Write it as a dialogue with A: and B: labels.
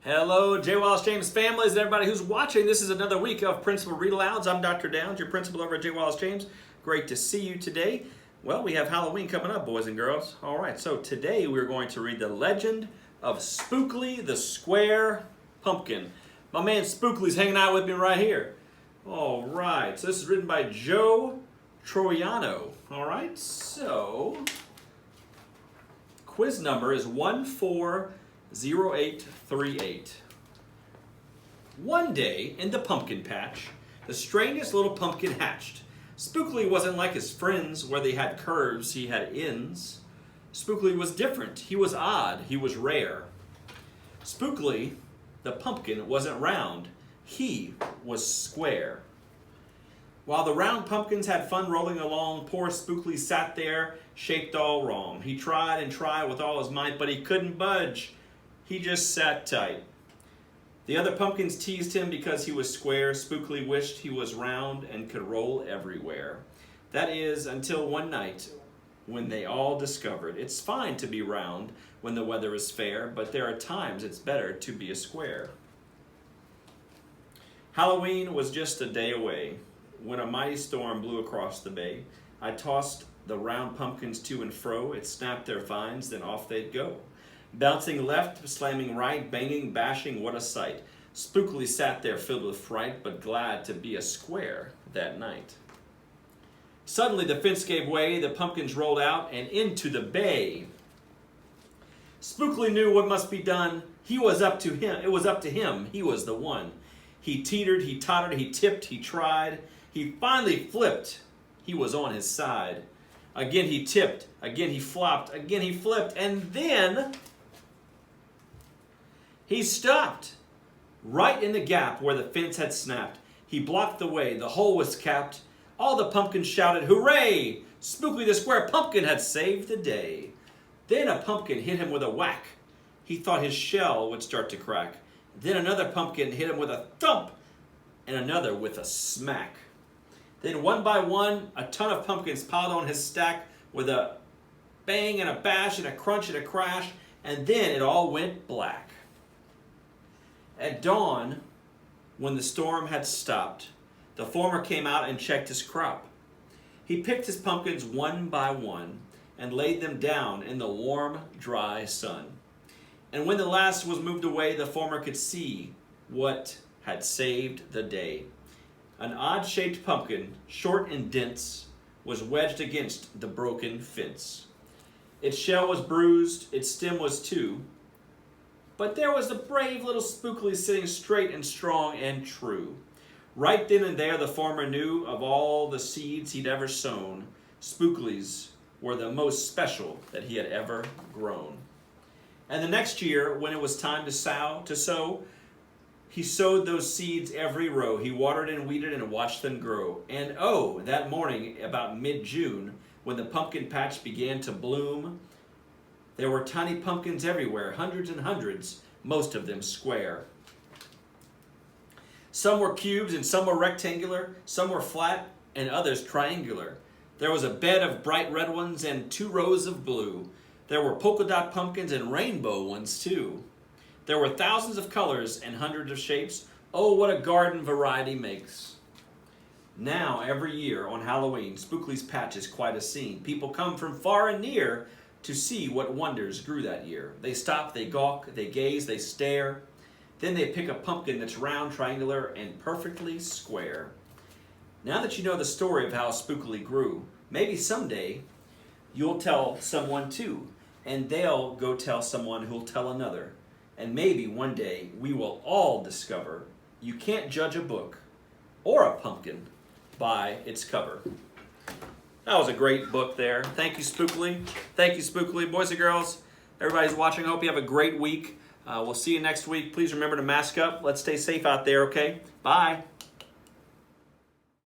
A: Hello, J. Wallace James families and everybody who's watching. This is another week of Principal Read Alouds. I'm Dr. Downs, your principal over at J. Wallace James. Great to see you today. Well, we have Halloween coming up, boys and girls. All right, so today we're going to read The Legend of Spookly the Square Pumpkin. My man Spookly's hanging out with me right here. All right, so this is written by Joe Troiano. All right, so quiz number is 140838. One day in the pumpkin patch, the strangest little pumpkin hatched. Spookly wasn't like his friends where they had curves, he had ends. Spookly was different. He was odd. He was rare. Spookly, the pumpkin, wasn't round. He was square. While the round pumpkins had fun rolling along, poor Spookly sat there, shaped all wrong. He tried and tried with all his might, but he couldn't budge. He just sat tight. The other pumpkins teased him because he was square. Spookly wished he was round and could roll everywhere. That is, until one night when they all discovered it's fine to be round when the weather is fair, but there are times it's better to be a square. Halloween was just a day away when a mighty storm blew across the bay. I tossed the round pumpkins to and fro. It snapped their vines, then off they'd go. Bouncing left, slamming right, banging, bashing, what a sight. Spookily sat there filled with fright, but glad to be a square that night. Suddenly the fence gave way, the pumpkins rolled out and into the bay. Spookily knew what must be done. It was up to him. He was the one. He teetered, he tottered, he tipped, he tried. He finally flipped. He was on his side. Again he tipped, again he flopped, again he flipped, and then he stopped right in the gap where the fence had snapped. He blocked the way, the hole was capped. All the pumpkins shouted, "Hooray!" Spookly the square pumpkin had saved the day. Then a pumpkin hit him with a whack. He thought his shell would start to crack. Then another pumpkin hit him with a thump, and another with a smack. Then one by one, a ton of pumpkins piled on his stack with a bang and a bash and a crunch and a crash, and then it all went black. At dawn, when the storm had stopped, the farmer came out and checked his crop. He picked his pumpkins one by one and laid them down in the warm, dry sun. And when the last was moved away, the farmer could see what had saved the day. An odd-shaped pumpkin, short and dense, was wedged against the broken fence. Its shell was bruised, its stem was too, but there was the brave little Spookly sitting straight and strong and true. Right then and there the farmer knew of all the seeds he'd ever sown, Spookly's were the most special that he had ever grown. And the next year, when it was time to sow, he sowed those seeds every row. He watered and weeded and watched them grow. And oh, that morning, about mid-June, when the pumpkin patch began to bloom, there were tiny pumpkins everywhere, hundreds and hundreds, most of them square. Some were cubes and some were rectangular, some were flat and others triangular. There was a bed of bright red ones and 2 rows of blue. There were polka dot pumpkins and rainbow ones too. There were thousands of colors and hundreds of shapes. Oh, what a garden variety makes. Now, every year on Halloween, Spookly's patch is quite a scene. People come from far and near to see what wonders grew that year. They stop, they gawk, they gaze, they stare. Then they pick a pumpkin that's round, triangular, and perfectly square. Now that you know the story of how Spookly grew, maybe someday you'll tell someone too, and they'll go tell someone who'll tell another. And maybe one day we will all discover you can't judge a book or a pumpkin by its cover. That was a great book there. Thank you, Spookly. Thank you, Spookly. Boys and girls, everybody's watching. I hope you have a great week. We'll see you next week. Please remember to mask up. Let's stay safe out there, okay? Bye.